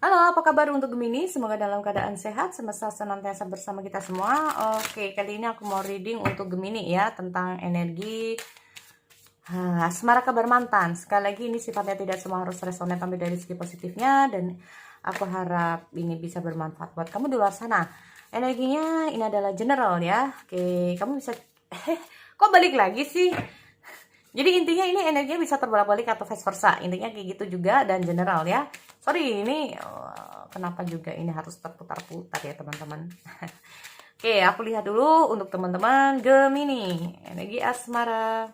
Halo, apa kabar untuk Gemini? Semoga dalam keadaan sehat, semesta senantiasa bersama kita semua. Oke, kali ini aku mau reading untuk Gemini ya, tentang energi asmara kabar mantan. Sekali lagi ini sifatnya tidak semua harus resonan, tapi dari segi positifnya, dan aku harap ini bisa bermanfaat buat kamu di luar sana. Energinya ini adalah general ya. Oke, kamu bisa kok balik lagi sih? Jadi intinya ini energinya bisa terbolak-balik atau vice versa. Intinya kayak gitu juga, dan general ya. Sorry, ini kenapa juga ini harus terputar-putar ya teman-teman. Oke, aku lihat dulu untuk teman-teman Gemini. Energi asmara.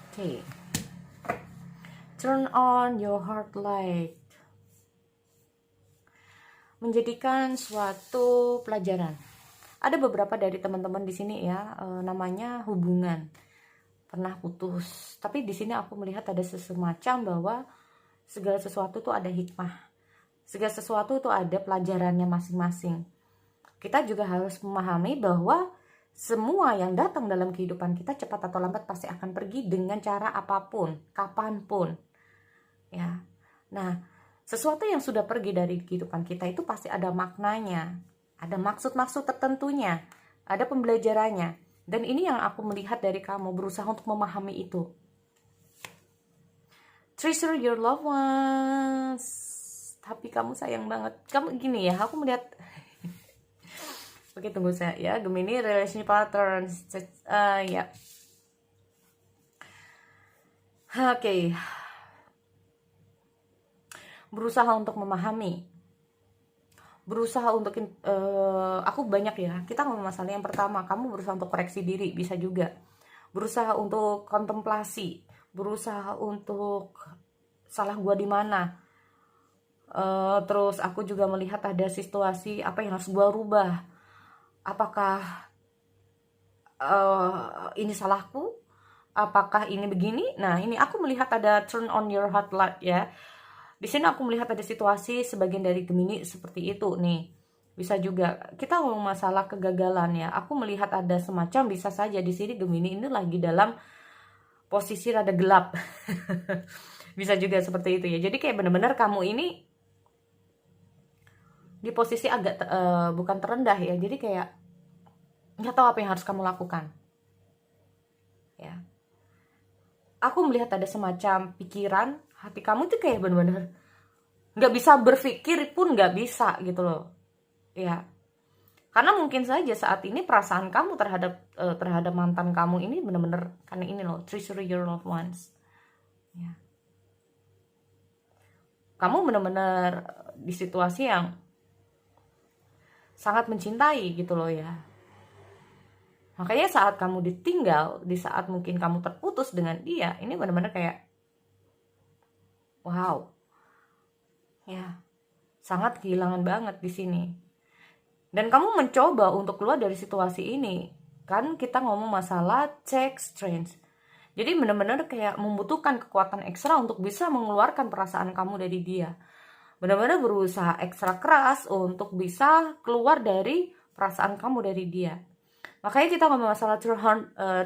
Oke. Turn on your heart light. Menjadikan suatu pelajaran. Ada beberapa dari teman-teman di sini ya, namanya hubungan pernah putus. Tapi di sini aku melihat ada semacam bahwa segala sesuatu tuh ada hikmah. Segala sesuatu tuh ada pelajarannya masing-masing. Kita juga harus memahami bahwa semua yang datang dalam kehidupan kita cepat atau lambat pasti akan pergi dengan cara apapun, kapanpun. Ya. Nah, sesuatu yang sudah pergi dari kehidupan kita itu pasti ada maknanya, ada maksud-maksud tertentunya, ada pembelajarannya. Dan ini yang aku melihat dari kamu, berusaha untuk memahami itu. Treasure your loved ones. Tapi kamu sayang banget. Kamu gini ya, aku melihat. Oke, tunggu saya ya. Gemini relationship patterns. Ya. Oke. Berusaha untuk memahami, berusaha untuk aku banyak ya, kita ngomong masalah yang pertama, kamu berusaha untuk koreksi diri, bisa juga berusaha untuk kontemplasi, berusaha untuk salah gua di mana. Terus aku juga melihat ada situasi apa yang harus gua rubah, apakah ini salahku, apakah ini begini. Nah, ini aku melihat ada turn on your heart light ya. Di sini aku melihat ada situasi sebagian dari Gemini seperti itu nih. Bisa juga kita ngomong masalah kegagalan ya. Aku melihat ada semacam, bisa saja di sini Gemini ini lagi dalam posisi rada gelap. Bisa juga seperti itu ya. Jadi kayak benar-benar kamu ini di posisi agak bukan terendah ya. Jadi kayak nggak tahu apa yang harus kamu lakukan. Ya. Aku melihat ada semacam pikiran, hati kamu tuh kayak bener-bener nggak bisa berpikir pun nggak bisa gitu loh ya, karena mungkin saja saat ini perasaan kamu terhadap mantan kamu ini bener-bener karena ini loh, treasure your loved ones ya. Kamu bener-bener di situasi yang sangat mencintai gitu loh ya. Makanya saat kamu ditinggal, di saat mungkin kamu terputus dengan dia, ini benar-benar kayak wow. Ya. Sangat kehilangan banget di sini. Dan kamu mencoba untuk keluar dari situasi ini. Kan kita ngomong masalah check strength. Jadi benar-benar kayak membutuhkan kekuatan ekstra untuk bisa mengeluarkan perasaan kamu dari dia. Benar-benar berusaha ekstra keras untuk bisa keluar dari perasaan kamu dari dia. Makanya kita ngomong masalah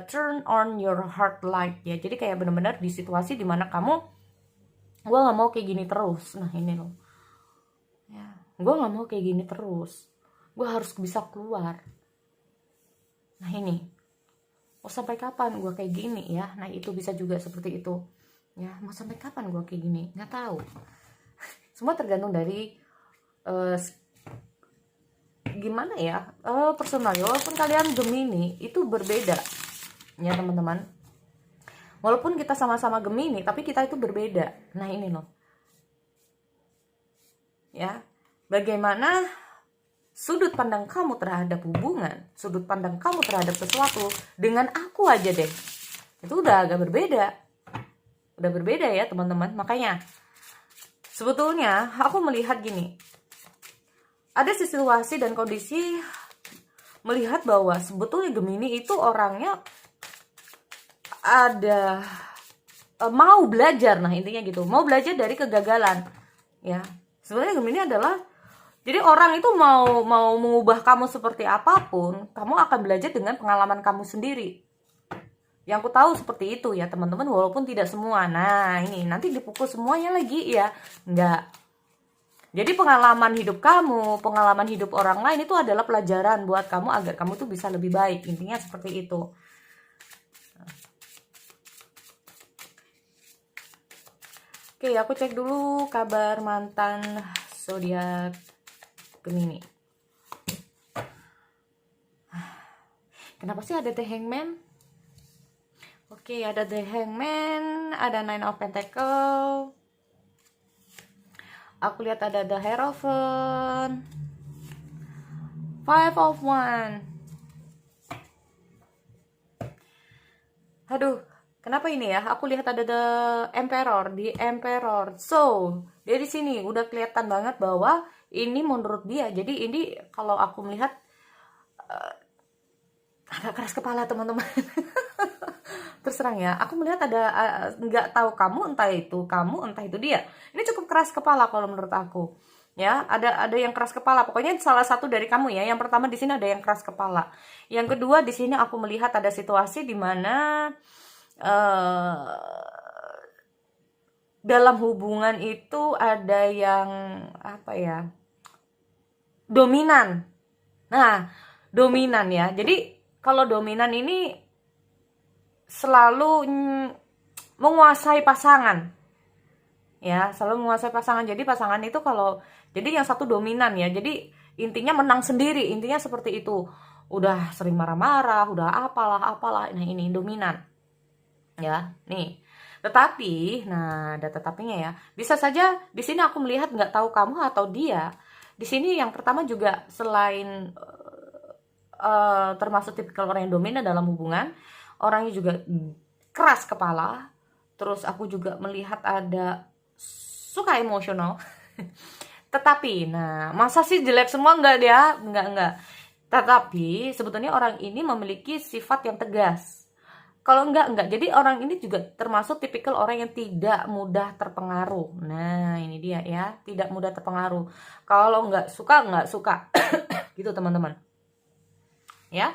turn on your heart light ya. Jadi kayak benar-benar di situasi dimana kamu, gue gak mau kayak gini terus. Nah ini loh ya, gue gak mau kayak gini terus, gue harus bisa keluar. Nah ini, sampai kapan gue kayak gini ya. Nah itu bisa juga seperti itu ya. Mau sampai kapan gue kayak gini, nggak tahu. Semua tergantung dari gimana ya personal. Walaupun kalian Gemini itu berbeda ya teman-teman, walaupun kita sama-sama Gemini tapi kita itu berbeda. Nah ini loh ya, bagaimana sudut pandang kamu terhadap hubungan, sudut pandang kamu terhadap sesuatu dengan aku aja deh, itu udah agak berbeda, udah berbeda ya teman-teman. Makanya sebetulnya aku melihat gini, ada situasi dan kondisi melihat bahwa sebetulnya Gemini itu orangnya ada mau belajar. Nah intinya gitu, mau belajar dari kegagalan ya. Sebenarnya Gemini adalah, jadi orang itu mau mengubah kamu seperti apapun, kamu akan belajar dengan pengalaman kamu sendiri Yang aku tahu seperti itu ya teman-teman, walaupun tidak semua. Nah ini nanti dipukul semuanya lagi ya, enggak. Jadi pengalaman hidup kamu, pengalaman hidup orang lain itu adalah pelajaran buat kamu agar kamu tuh bisa lebih baik. Intinya seperti itu. Oke, aku cek dulu kabar mantan zodiak Gemini. Kenapa sih ada The Hangman? Oke, ada The Hangman, ada Nine of Pentacle. Aku lihat ada The Hierophant, Five of Wands. Aduh, kenapa ini ya? Aku lihat ada The Emperor, di Emperor. So, dari sini udah kelihatan banget bahwa ini menurut dia. Jadi ini kalau aku melihat agak keras kepala teman-teman. Terus terang ya, aku melihat ada nggak tahu kamu, entah itu kamu, entah itu dia. Ini cukup keras kepala kalau menurut aku. Ya, ada yang keras kepala. Pokoknya salah satu dari kamu ya. Yang pertama di sini ada yang keras kepala. Yang kedua di sini aku melihat ada situasi di mana dalam hubungan itu ada yang apa ya? Dominan. Nah, dominan ya. Jadi kalau dominan ini selalu menguasai pasangan. Ya, selalu menguasai pasangan. Jadi pasangan itu kalau jadi yang satu dominan ya. Jadi intinya menang sendiri, intinya seperti itu. Udah sering marah-marah, udah apalah. Nah, ini dominan. Ya, nih. Tetapi, nah ada tetapinya ya. Bisa saja di sini aku melihat nggak tahu kamu atau dia. Di sini yang pertama juga selain termasuk tipikal orang yang dominan dalam hubungan, orangnya juga keras kepala. Terus aku juga melihat ada suka emosional. Tetapi, nah masa sih jelek semua? Enggak dia, enggak. Tetapi sebetulnya orang ini memiliki sifat yang tegas. Kalau enggak. Jadi orang ini juga termasuk tipikal orang yang tidak mudah terpengaruh. Nah ini dia ya, tidak mudah terpengaruh. Kalau enggak suka. Gitu teman-teman. Ya,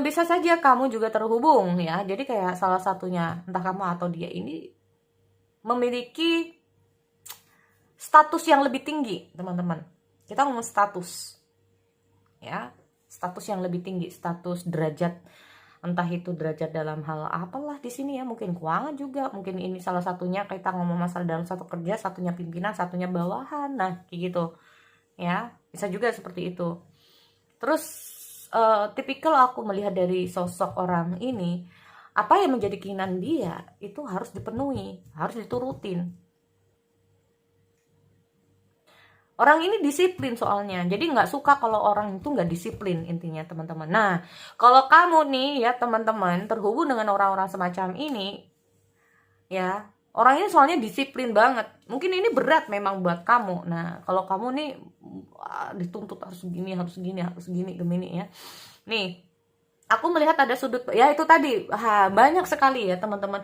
bisa saja kamu juga terhubung ya. Jadi kayak salah satunya, entah kamu atau dia ini memiliki status yang lebih tinggi, teman-teman. Kita ngomong status. Ya, status yang lebih tinggi, status derajat, entah itu derajat dalam hal apalah di sini ya, mungkin keuangan juga, mungkin ini salah satunya kita ngomong masalah dalam satu kerja, satunya pimpinan, satunya bawahan. Nah, kayak gitu. Ya, bisa juga seperti itu. Terus tipikal aku melihat dari sosok orang ini, apa yang menjadi keinginan dia itu harus dipenuhi, harus diturutin. Orang ini disiplin soalnya, jadi nggak suka kalau orang itu nggak disiplin intinya teman-teman. Nah, kalau kamu nih ya teman-teman terhubung dengan orang-orang semacam ini, ya orang ini soalnya disiplin banget. Mungkin ini berat memang buat kamu. Nah, kalau kamu nih dituntut harus gini Gemini ya. Nih, aku melihat ada sudut ya itu tadi banyak sekali ya teman-teman.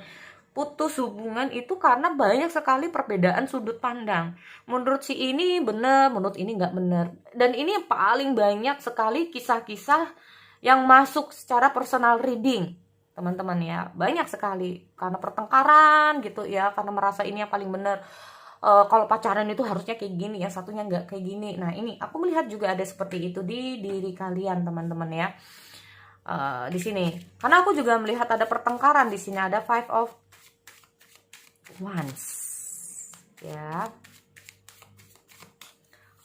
Putus hubungan itu karena banyak sekali perbedaan sudut pandang. Menurut si ini benar, menurut ini nggak benar. Dan ini paling banyak sekali kisah-kisah yang masuk secara personal reading, teman-teman ya. Banyak sekali karena pertengkaran gitu ya, karena merasa ini yang paling benar. Kalau pacaran itu harusnya kayak gini, yang satunya nggak kayak gini. Nah ini aku melihat juga ada seperti itu di diri kalian teman-teman ya. Di sini, karena aku juga melihat ada pertengkaran di sini, ada Five of Wands ya.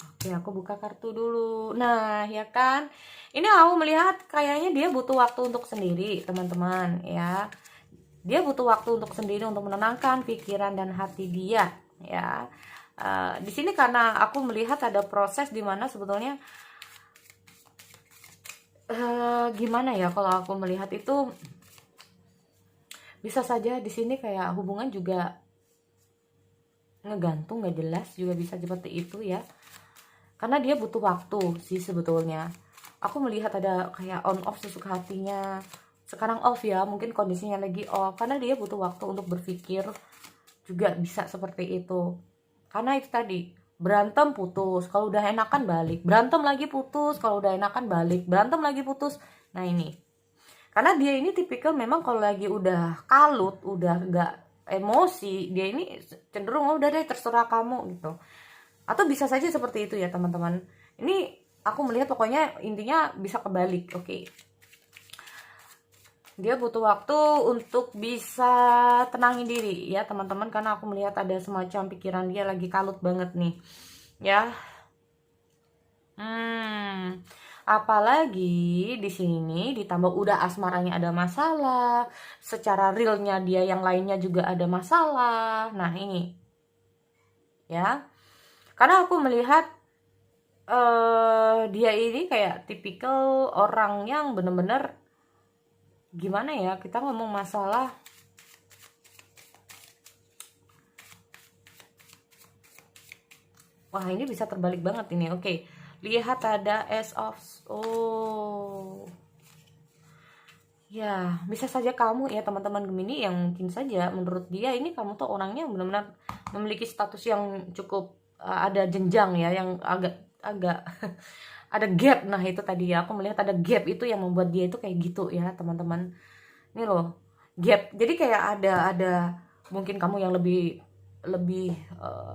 Oke, aku buka kartu dulu. Nah ya kan, ini aku melihat kayaknya dia butuh waktu untuk sendiri teman-teman ya. Dia butuh waktu untuk sendiri untuk menenangkan pikiran dan hati dia ya. Di sini karena aku melihat ada proses di mana sebetulnya gimana ya, kalau aku melihat itu bisa saja di sini kayak hubungan juga ngegantung, nggak jelas, juga bisa seperti itu ya, karena dia butuh waktu sih sebetulnya. Aku melihat ada kayak on off sesuka hatinya. Sekarang off ya, mungkin kondisinya lagi off karena dia butuh waktu untuk berpikir, juga bisa seperti itu. Karena itu tadi, berantem putus, kalau udah enakan balik, berantem lagi putus, kalau udah enakan balik, berantem lagi putus. Nah ini Karena dia ini tipikal memang kalau lagi udah kalut, udah gak emosi, dia ini cenderung udah deh terserah kamu gitu. Atau bisa saja seperti itu ya teman-teman. Ini aku melihat pokoknya intinya bisa kebalik. Oke. Dia butuh waktu untuk bisa tenangin diri ya teman-teman, karena aku melihat ada semacam pikiran dia lagi kalut banget nih. Ya. Apalagi di sini ditambah udah asmaranya ada masalah, secara realnya dia yang lainnya juga ada masalah. Nah, ini. Ya. Karena aku melihat dia ini kayak tipikal orang yang bener-bener gimana ya, kita ngomong masalah wah ini bisa terbalik banget ini. Oke, lihat ada ya bisa saja kamu ya teman-teman Gemini yang mungkin saja menurut dia ini kamu tuh orangnya benar-benar memiliki status yang cukup ada jenjang ya, yang agak ada gap. Nah itu tadi ya, aku melihat ada gap itu yang membuat dia itu kayak gitu ya teman-teman. Ini loh gap, jadi kayak ada mungkin kamu yang lebih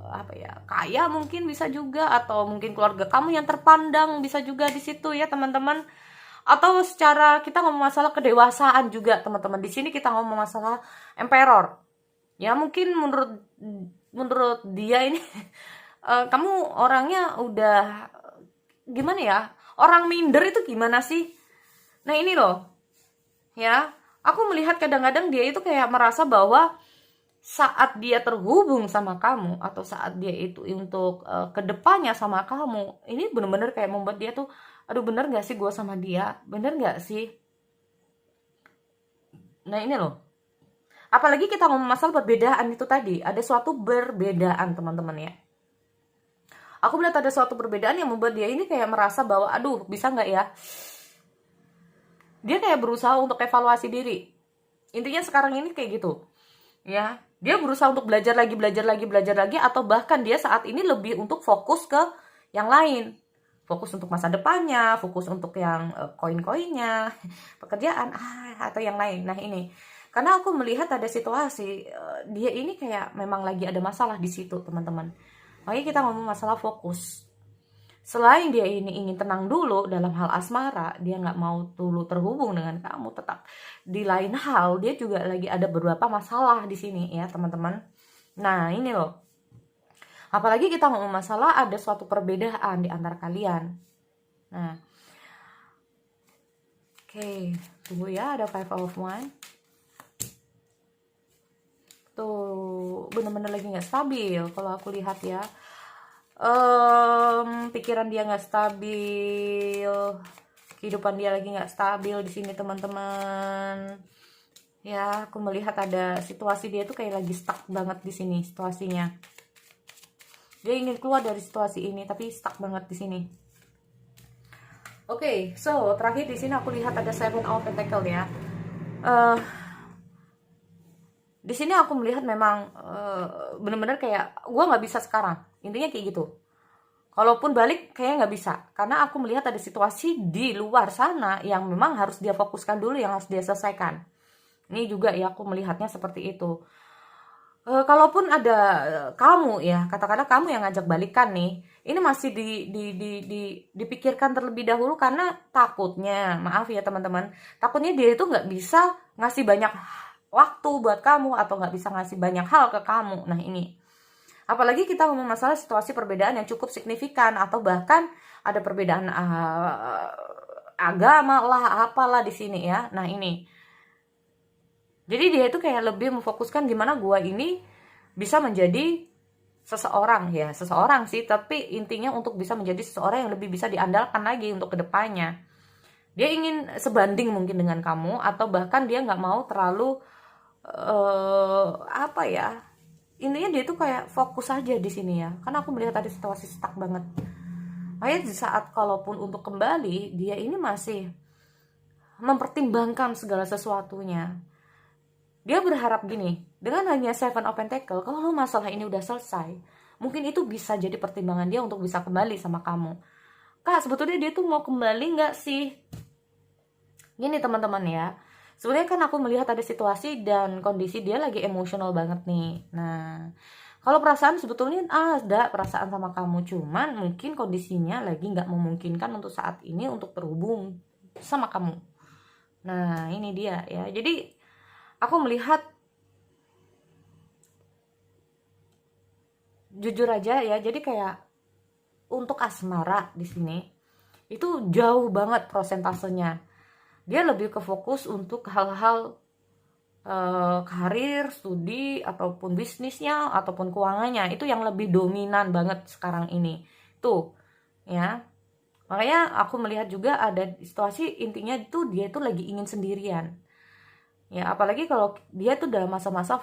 apa ya, kaya mungkin bisa juga, atau mungkin keluarga kamu yang terpandang bisa juga di situ ya teman-teman. Atau secara kita ngomong masalah kedewasaan juga teman-teman, di sini kita ngomong masalah emperor ya, mungkin menurut dia ini kamu orangnya udah gimana ya, orang minder itu gimana sih. Nah ini loh ya, aku melihat kadang-kadang dia itu kayak merasa bahwa saat dia terhubung sama kamu, atau saat dia itu untuk kedepannya sama kamu, ini bener-bener kayak membuat dia tuh, aduh bener gak sih gue sama dia, bener gak sih. Nah ini loh, apalagi kita ngomong masalah perbedaan itu tadi, ada suatu perbedaan teman-teman ya. Aku melihat ada suatu perbedaan yang membuat dia ini kayak merasa bahwa aduh bisa gak ya, dia kayak berusaha untuk evaluasi diri. Intinya sekarang ini kayak gitu ya, dia berusaha untuk belajar lagi, atau bahkan dia saat ini lebih untuk fokus ke yang lain, fokus untuk masa depannya, fokus untuk yang koin-koinnya, pekerjaan atau yang lain. Nah ini karena aku melihat ada situasi dia ini kayak memang lagi ada masalah di situ teman-teman. Makanya kita ngomong masalah fokus. Selain dia ini ingin tenang dulu dalam hal asmara, dia nggak mau dulu terhubung dengan kamu, tetap di lain hal dia juga lagi ada beberapa masalah di sini ya teman-teman. Nah ini loh, apalagi kita ngomong masalah ada suatu perbedaan di antara kalian. Nah oke, tunggu ya, ada 5 of Wands tuh, bener-bener lagi nggak stabil kalau aku lihat ya. Pikiran dia nggak stabil, kehidupan dia lagi nggak stabil di sini teman-teman ya. Aku melihat ada situasi dia tuh kayak lagi stuck banget di sini situasinya. Dia ingin keluar dari situasi ini tapi stuck banget di sini. Oke, so terakhir di sini aku lihat ada 7 of Pentacles ya. Di sini aku melihat memang bener-bener kayak gue nggak bisa sekarang, intinya kayak gitu. Kalaupun balik kayaknya nggak bisa, karena aku melihat ada situasi di luar sana yang memang harus dia fokuskan dulu, yang harus dia selesaikan. Ini juga ya aku melihatnya seperti itu. Kalaupun ada kamu ya, katakanlah kamu yang ngajak balikan nih, ini masih dipikirkan terlebih dahulu, karena takutnya, maaf ya teman-teman, takutnya dia itu nggak bisa ngasih banyak waktu buat kamu, atau nggak bisa ngasih banyak hal ke kamu. Nah ini apalagi kita ngomong masalah situasi perbedaan yang cukup signifikan, atau bahkan ada perbedaan agama lah, apalah di sini ya. Nah ini jadi dia itu kayak lebih memfokuskan gimana gua ini bisa menjadi seseorang ya, seseorang sih, tapi intinya untuk bisa menjadi seseorang yang lebih bisa diandalkan lagi untuk kedepannya. Dia ingin sebanding mungkin dengan kamu, atau bahkan dia nggak mau terlalu apa ya, intinya dia tuh kayak fokus aja di sini ya, karena aku melihat ada situasi stuck banget. Makanya di saat kalaupun untuk kembali, dia ini masih mempertimbangkan segala sesuatunya. Dia berharap gini, dengan hanya 7 of Pentacles, kalau masalah ini udah selesai, mungkin itu bisa jadi pertimbangan dia untuk bisa kembali sama kamu. Kak, sebetulnya dia tuh mau kembali nggak sih? Gini teman-teman ya, sebenarnya kan aku melihat ada situasi dan kondisi dia lagi emosional banget nih. Nah, kalau perasaan sebetulnya ada perasaan sama kamu, cuman mungkin kondisinya lagi nggak memungkinkan untuk saat ini untuk berhubung sama kamu. Nah, ini dia ya. Jadi aku melihat, jujur aja ya, jadi kayak untuk asmara di sini itu jauh banget prosentasenya. Dia lebih ke fokus untuk hal-hal karir, studi, ataupun bisnisnya, ataupun keuangannya. Itu yang lebih dominan banget sekarang ini. Tuh, ya. Makanya aku melihat juga ada situasi intinya itu dia tuh lagi ingin sendirian. Ya, apalagi kalau dia tuh dalam masa-masa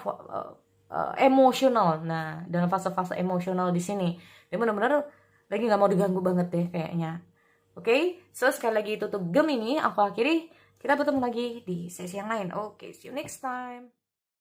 emosional. Nah, dalam fase-fase emosional di sini, dia benar-benar lagi nggak mau diganggu banget deh kayaknya. Oke, so sekali lagi itu tuh Gemini, aku akhiri. Kita bertemu lagi di sesi yang lain. Oke, see you next time.